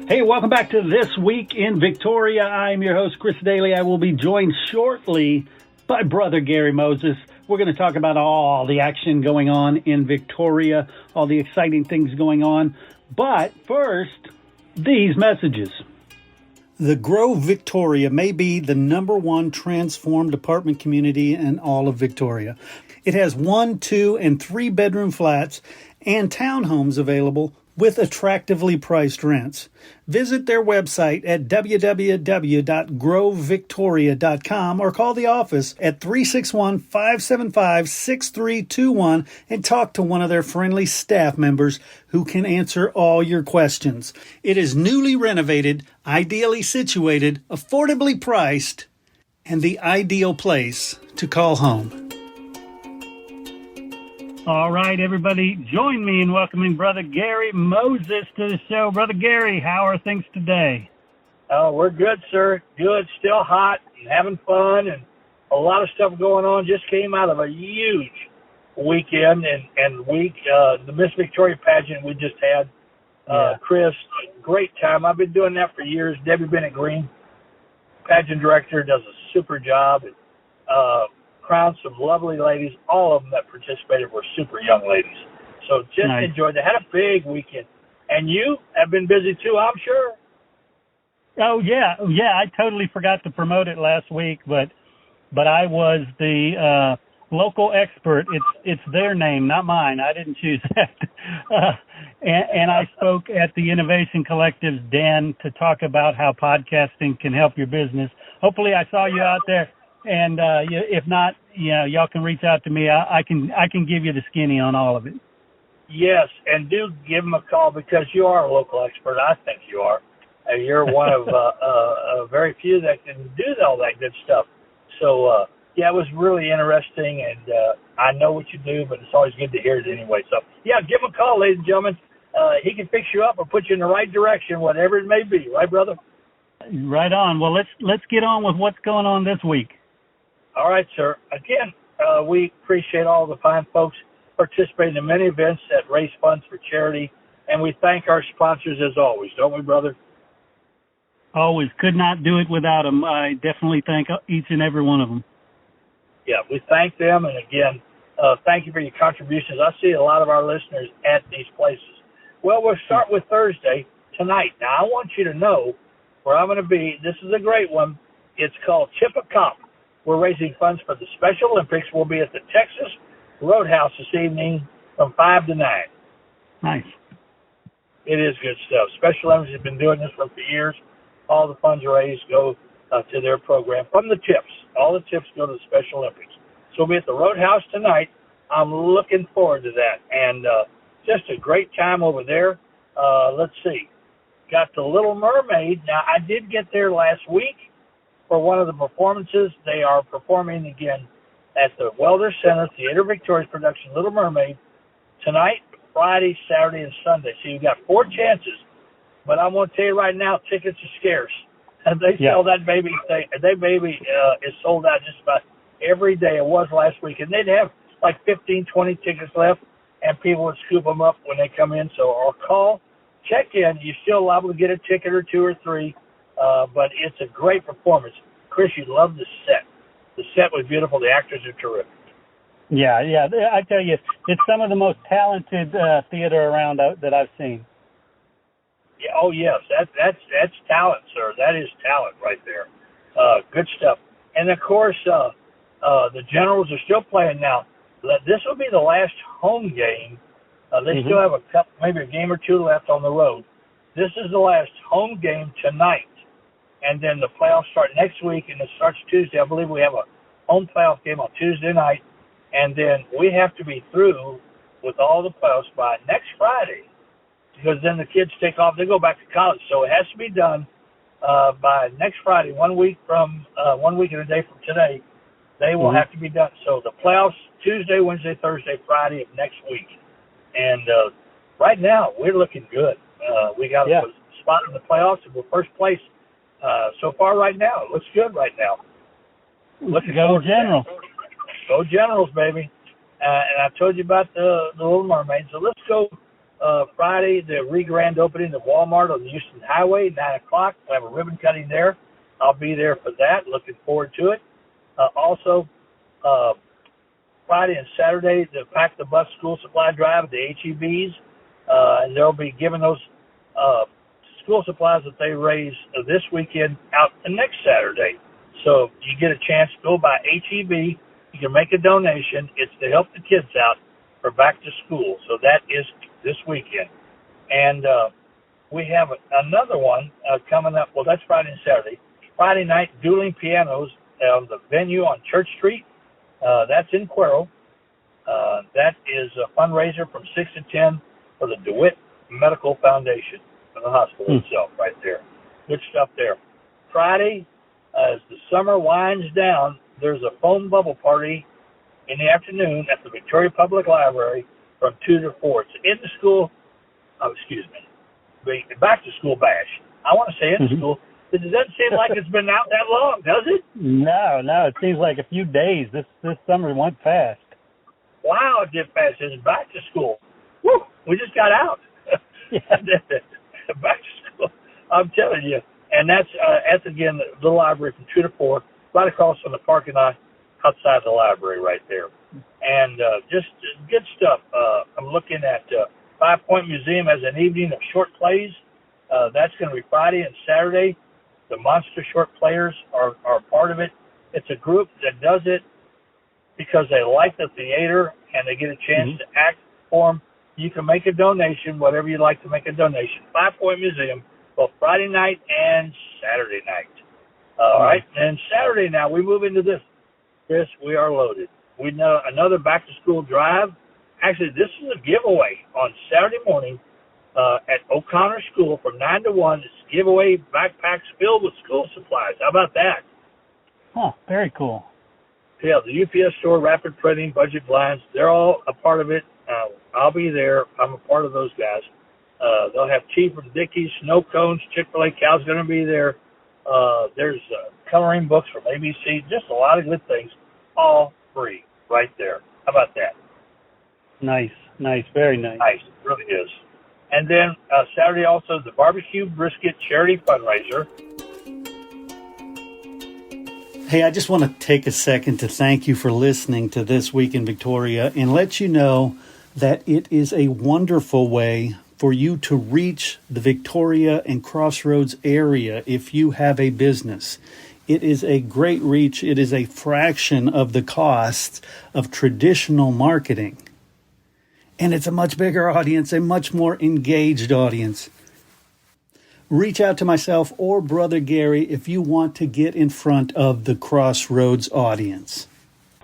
Hey, welcome back to This Week in Victoria. I'm your host, Chris Daly. I will be joined shortly by Brother Gary Moses. We're going to talk about all the action going on in Victoria, all the exciting things going on. But first, these messages. The Grove Victoria may be the #1 transformed apartment community in all of Victoria. It has 1, 2, and 3 bedroom flats and townhomes available with attractively priced rents. Visit their website at www.grovevictoria.com or call the office at 361-575-6321 and talk to one of their friendly staff members who can answer all your questions. It is newly renovated, ideally situated, affordably priced, and the ideal place to call home. All right, everybody, join me in welcoming Brother Gary Moses to the show. Brother Gary, how are things today? Oh, we're good, sir. Good, still hot, and having fun, and a lot of stuff going on. Just came out of a huge weekend and week. The Miss Victoria pageant we just had. Chris, great time. I've been doing that for years. Debbie Bennett Green, pageant director, does a super job. Crowned some lovely ladies. All of them that participated were super young ladies. So just enjoyed it. Had a big weekend. And you have been busy too, I'm sure. Oh, yeah. I totally forgot to promote it last week, but I was the local expert. It's their name, not mine. I didn't choose that. And I spoke at the Innovation Collective's Den to talk about how podcasting can help your business. Hopefully I saw you out there. And if not, y'all can reach out to me. I can give you the skinny on all of it. Yes, and do give them a call because you are a local expert. I think you are. You're one of very few that can do all that good stuff. So, it was really interesting, and I know what you do, but it's always good to hear it anyway. So, give him a call, ladies and gentlemen. He can fix you up or put you in the right direction, whatever it may be. Right, brother? Right on. Well, let's get on with what's going on this week. All right, sir. Again, we appreciate all the fine folks participating in many events that raise funds for charity, and we thank our sponsors as always, don't we, brother? Always. Could not do it without them. I definitely thank each and every one of them. Yeah, we thank them, and again, thank you for your contributions. I see a lot of our listeners at these places. Well, we'll start with Thursday tonight. Now, I want you to know where I'm going to be. This is a great one. It's called Chippewa. We're raising funds for the Special Olympics. We'll be at the Texas Roadhouse this evening from 5 to 9. Nice. It is good stuff. Special Olympics has been doing this for years. All the funds raised go to their program from the tips. All the tips go to the Special Olympics. So we'll be at the Roadhouse tonight. I'm looking forward to that. And just a great time over there. Let's see. Got the Little Mermaid. Now, I did get there last week for one of the performances. They are performing again at the Welder Center, Theater Victoria's production, Little Mermaid, tonight, Friday, Saturday, and Sunday. So you've got 4 chances. But I want to tell you right now, tickets are scarce. And they sell that baby. That baby is sold out just about every day. It was last week. And they'd have like 15, 20 tickets left, and people would scoop them up when they come in. So I'll call, check in. You're still liable to get a ticket or 2 or 3. But it's a great performance. Chris, you love the set. The set was beautiful. The actors are terrific. Yeah. I tell you, it's some of the most talented theater around that I've seen. Yeah. Oh, yes. That's talent, sir. That is talent right there. Good stuff. And, of course, the Generals are still playing now. This will be the last home game. They still have maybe a game or 2 left on the road. This is the last home game tonight. And then the playoffs start next week, and it starts Tuesday. I believe we have a home playoff game on Tuesday night. And then we have to be through with all the playoffs by next Friday, because then the kids take off. They go back to college. So it has to be done by next Friday, 1 week and a day from today. They will have to be done. So the playoffs, Tuesday, Wednesday, Thursday, Friday of next week. And right now, we're looking good. We got a spot in the playoffs, and we're first place. So far right now, it looks good right now. Go Generals. Go Generals, baby. And I told you about the Little Mermaid. So let's go Friday, the re-grand opening of Walmart on the Houston Highway, 9 o'clock. We'll have a ribbon cutting there. I'll be there for that. Looking forward to it. Also, Friday and Saturday, the Pack the Bus School Supply Drive at the HEBs. And they'll be giving those school supplies that they raise this weekend out the next Saturday. So you get a chance to go by HEB. You can make a donation. It's to help the kids out for back to school. So that is this weekend. And we have another one coming up. Well, that's Friday and Saturday. Friday night, Dueling Pianos on the venue on Church Street. That's in Cuero. That is a fundraiser from 6 to 10 for the DeWitt Medical Foundation for the hospital itself right there. Good stuff there. Friday, as the summer winds down, there's a foam bubble party in the afternoon at the Victoria Public Library from 2 to 4. It's in the school, back to school bash. I want to say in the school. It doesn't seem like it's been out that long, does it? No, it seems like a few days. This summer went fast. Wow, it did fast. It's back to school. Woo! We just got out. Yeah. Back to school. I'm telling you. And that's again, the library from 2 to 4, right across from the parking lot outside the library right there. And just good stuff. I'm looking at 5 Point Museum as an evening of short plays. That's going to be Friday and Saturday. The Monster Short Players are part of it. It's a group that does it because they like the theater and they get a chance to act for them. You can make a donation, whatever you'd like to make a donation. 5 Point Museum, both Friday night and Saturday night. All right. And Saturday now, we move into this. We are loaded. We know another back-to-school drive. Actually, this is a giveaway on Saturday morning at O'Connor School from 9 to 1. It's giveaway backpacks filled with school supplies. How about that? Oh, very cool. Yeah, the UPS store, Rapid Printing, Budget Blinds, they're all a part of it. I'll be there. I'm a part of those guys. They'll have tea from Dickies, snow cones, Chick-fil-A, Cal's going to be there. There's coloring books from ABC, just a lot of good things, all free right there. How about that? Nice, very nice. Nice, it really is. And then Saturday also, the Barbecue Brisket Charity Fundraiser. Hey, I just want to take a second to thank you for listening to This Week in Victoria and let you know that it is a wonderful way for you to reach the Victoria and Crossroads area if you have a business. It is a great reach. It is a fraction of the costs of traditional marketing. And it's a much bigger audience, a much more engaged audience. Reach out to myself or Brother Gary if you want to get in front of the Crossroads audience.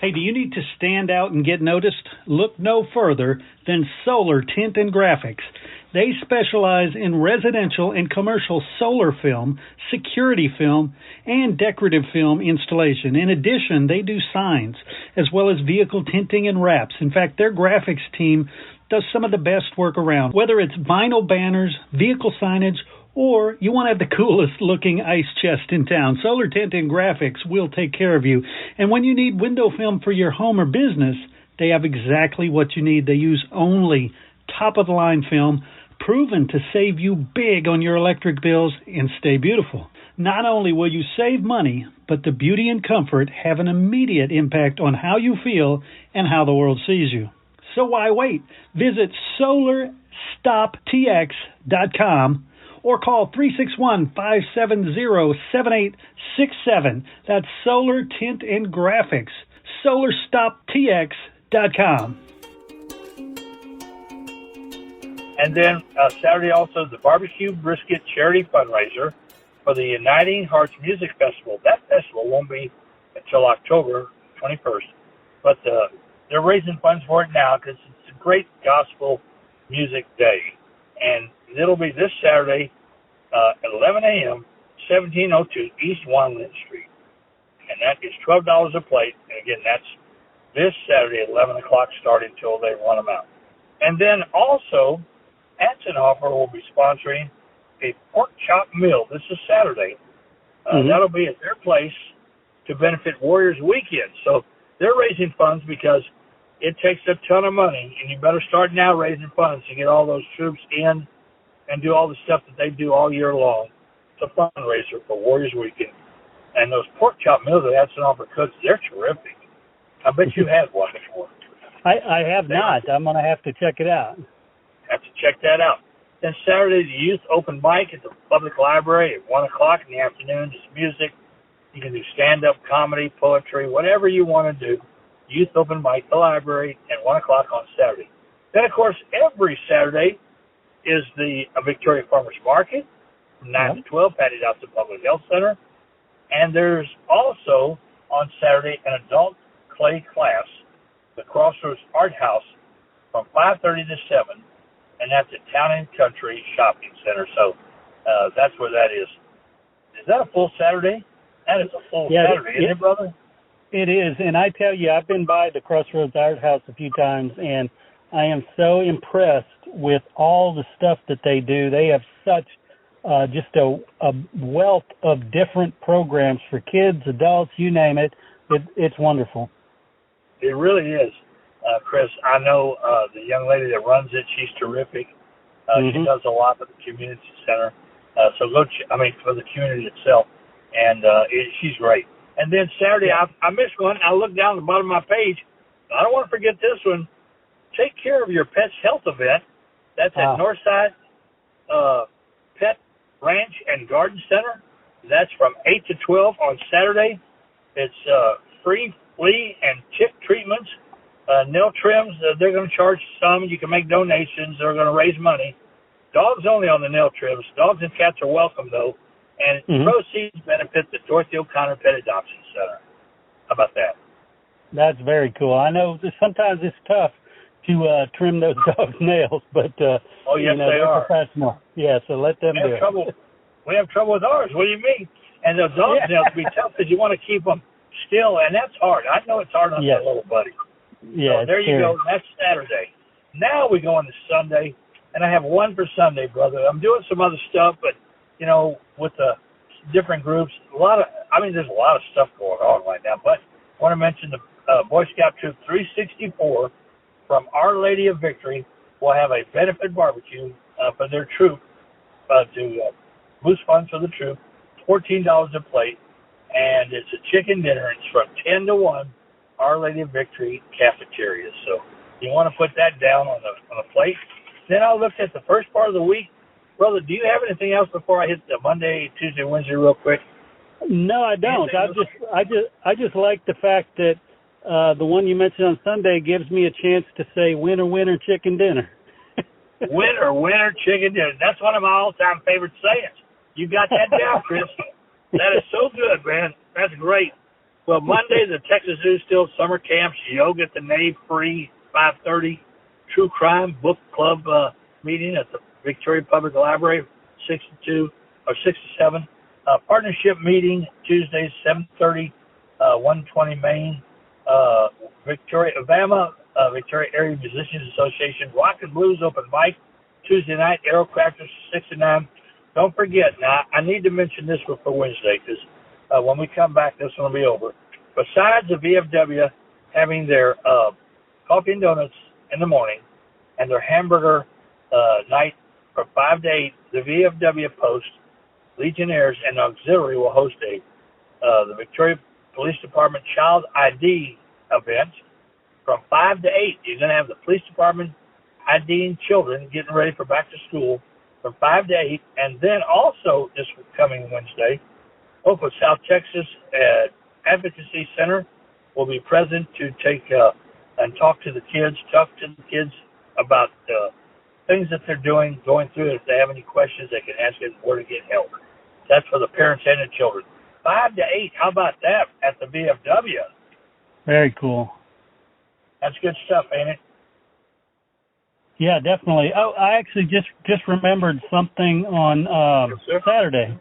Hey, do you need to stand out and get noticed? Look no further than Solar Tint and Graphics. They specialize in residential and commercial solar film, security film, and decorative film installation. In addition, they do signs, as well as vehicle tinting and wraps. In fact, their graphics team does some of the best work around. Whether it's vinyl banners, vehicle signage, or you want to have the coolest looking ice chest in town, Solar Tint and Graphics will take care of you. And when you need window film for your home or business, they have exactly what you need. They use only top-of-the-line film, proven to save you big on your electric bills and stay beautiful. Not only will you save money, but the beauty and comfort have an immediate impact on how you feel and how the world sees you. So why wait? Visit SolarStopTX.com or call 361-570-7867. That's Solar Tint and Graphics. SolarStopTX.com. And then Saturday also, the Barbecue Brisket Charity Fundraiser for the Uniting Hearts Music Festival. That festival won't be until October 21st, but they're raising funds for it now because it's a great gospel music day. And it'll be this Saturday at 11 a.m., 1702 East Wanland Street. And that is $12 a plate. And again, that's this Saturday at 11 o'clock starting until they run them out. And then also, Antonoffer will be sponsoring a pork chop meal. This is Saturday. That'll be at their place to benefit Warriors Weekend. So they're raising funds because it takes a ton of money, and you better start now raising funds to get all those troops in and do all the stuff that they do all year long. It's a fundraiser for Warriors Weekend. And those pork chop meals they have to offer cooks, they're terrific. I bet you had one before. I have not. I'm going to have to check it out. Have to check that out. Then Saturday, the youth open mic at the public library at 1 o'clock in the afternoon. Just music. You can do stand-up comedy, poetry, whatever you want to do. Youth open mic at the library at 1 o'clock on Saturday. Then, of course, every Saturday is the Victoria Farmers Market from 9 to 12, patted out to the Public Health Center. And there's also, on Saturday, an adult clay class, the Crossroads Art House, from 5:30 to 7, and that's at Town and Country Shopping Center. So that's where that is. Is that a full Saturday? That is a full Saturday, isn't it, brother? It is, and I tell you, I've been by the Crossroads Art House a few times, and I am so impressed with all the stuff that they do. They have such just a wealth of different programs for kids, adults, you name it. It's wonderful. It really is, Chris. I know the young lady that runs it. She's terrific. She does a lot for the community center. So for the community itself, and she's great. And then Saturday, I missed one. I looked down at the bottom of my page. I don't want to forget this one. Take care of your pet's health event. That's at Northside Pet Ranch and Garden Center. That's from 8 to 12 on Saturday. It's free flea and tick treatments, nail trims. They're going to charge some. You can make donations. They're going to raise money. Dogs only on the nail trims. Dogs and cats are welcome, though. And proceeds benefit the Dorothy O'Connor Pet Adoption Center. How about that? That's very cool. I know sometimes it's tough to trim those dogs' nails, but yes, they're professional. Yeah, so let them do it. We have trouble with ours. What do you mean? And those dogs' nails can be tough because you want to keep them still, and that's hard. I know it's hard on that little buddy. Yeah. So there you go. That's Saturday. Now we go into Sunday, and I have one for Sunday, brother. I'm doing some other stuff, but with the different groups, there's a lot of stuff going on right now. But I want to mention the Boy Scout Troop 364 from Our Lady of Victory will have a benefit barbecue for their troop to boost funds for the troop. $14 a plate, and it's a chicken dinner. It's from 10 to 1, Our Lady of Victory cafeteria. So you want to put that down on the plate. Then I looked at the first part of the week. Brother, do you have anything else before I hit the Monday, Tuesday, Wednesday real quick? No, I don't. I just like the fact that the one you mentioned on Sunday gives me a chance to say winner, winner, chicken dinner. Winner, winner, chicken dinner. That's one of my all-time favorite sayings. You got that down, Chris. That is so good, man. That's great. Well, Monday, the Texas Zoo Still Summer Camps, yoga at the Nave free, 5:30. True Crime Book Club meeting at the Victoria Public Library, 6 to 7. Partnership meeting Tuesdays, 7:30, 120 Main. Victoria Area Musicians Association Rock and Blues open mic Tuesday night. Aerocrafters 6 to 9. Don't forget. Now I need to mention this one for Wednesday because when we come back, this one will be over. Besides the VFW having their coffee and donuts in the morning and their hamburger night from 5 to 8, the VFW Post, Legionnaires, and Auxiliary will host the Victoria Police Department Child ID event from 5 to 8. You're going to have the police department IDing children getting ready for back to school from 5 to 8. And then also this coming Wednesday, Hope of South Texas Advocacy Center will be present to take and talk to the kids about things that they're doing, going through. If they have any questions, they can ask us where to get help. That's for the parents and the children. 5 to 8, how about that at the VFW? Very cool. That's good stuff, ain't it? Yeah, definitely. Oh, I actually just remembered something on Saturday.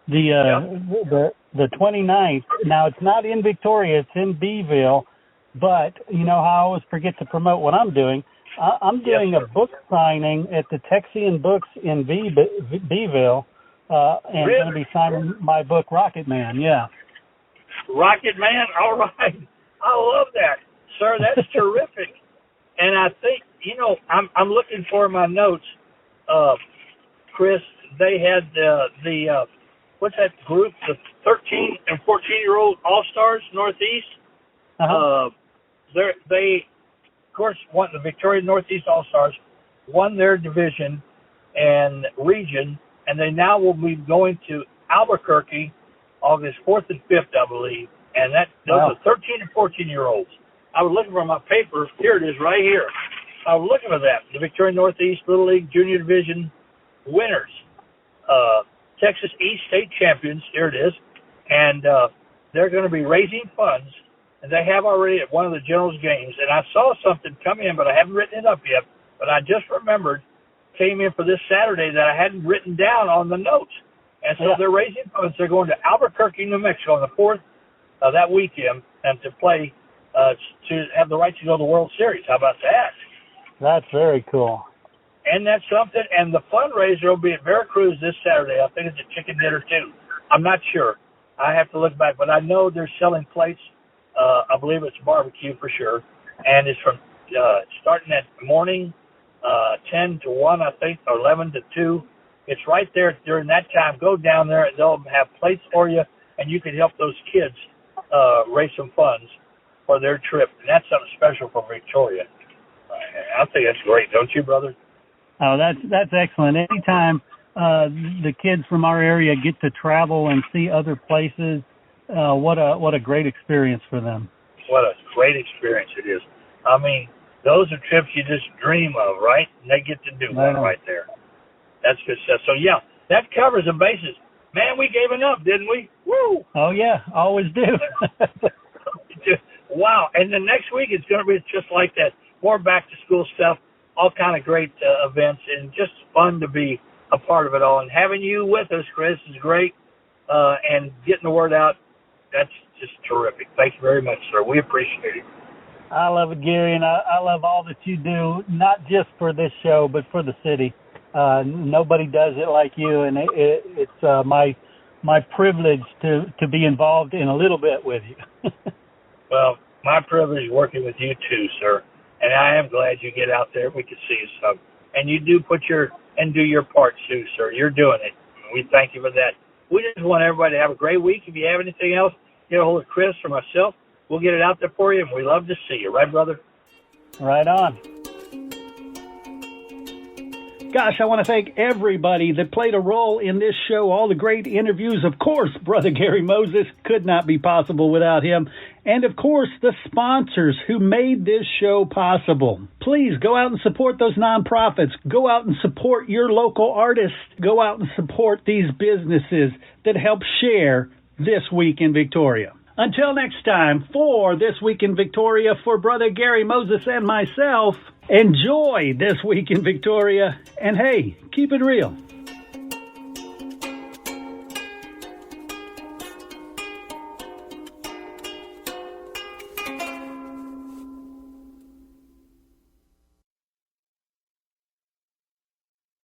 The 29th. Now, it's not in Victoria. It's in Beeville. But you know how I always forget to promote what I'm doing. I'm doing a book signing at the Texian Books in Beeville, and really? going to be signing my book, Rocket Man. Yeah. Rocket Man? All right. I love that. Sir, that's terrific. And I think, I'm looking for my notes, Chris. They had what's that group? The 13 and 14-year-old All-Stars Northeast. Uh-huh. They, of course, won the Victoria Northeast All-Stars, won their division and region, and they now will be going to Albuquerque August 4th and 5th, I believe. And those are 13 and 14-year-olds. I was looking for my paper. Here it is right here. I was looking for that. The Victoria Northeast Little League Junior Division winners. Texas East State champions. Here it is. And they're going to be raising funds. And they have already at one of the Generals games. And I saw something come in, but I haven't written it up yet. But I just remembered, came in for this Saturday that I hadn't written down on the notes. And so they're raising funds. They're going to Albuquerque, New Mexico on the 4th that weekend and to play, to have the right to go to the World Series. How about that? That's very cool. And that's something. And the fundraiser will be at Veracruz this Saturday. I think it's a chicken dinner, too. I'm not sure. I have to look back. But I know they're selling plates. I believe it's barbecue for sure. And it's from starting at morning 10 to 1, I think, or 11 to 2. It's right there during that time. Go down there. They'll have plates for you, and you can help those kids raise some funds for their trip. And that's something special for Victoria. I think that's great, don't you, brother? Oh, that's excellent. Anytime the kids from our area get to travel and see other places, what a great experience for them. What a great experience it is. I mean, those are trips you just dream of, right? And they get to do one right there. That's good stuff. So, yeah, that covers the bases. Man, we gave enough, didn't we? Woo! Oh, yeah, always do. Wow. And the next week it's going to be just like that. More back-to-school stuff, all kind of great events, and just fun to be a part of it all. And having you with us, Chris, is great. And getting the word out, that's just terrific. Thank you very much, sir. We appreciate it. I love it, Gary, and I love all that you do, not just for this show, but for the city. Nobody does it like you, and it's my privilege to be involved in a little bit with you. Well, my privilege working with you too, sir. And I am glad you get out there. We can see you some. And you do do your part too, sir. You're doing it. We thank you for that. We just want everybody to have a great week. If you have anything else, get a hold of Chris or myself. We'll get it out there for you, and we love to see you. Right, brother? Right on. Gosh, I want to thank everybody that played a role in this show, all the great interviews. Of course, Brother Gary Moses could not be possible without him. And, of course, the sponsors who made this show possible. Please go out and support those nonprofits. Go out and support your local artists. Go out and support these businesses that help share This Week in Victoria. Until next time, for This Week in Victoria, for Brother Gary Moses and myself, enjoy This Week in Victoria, and hey, keep it real.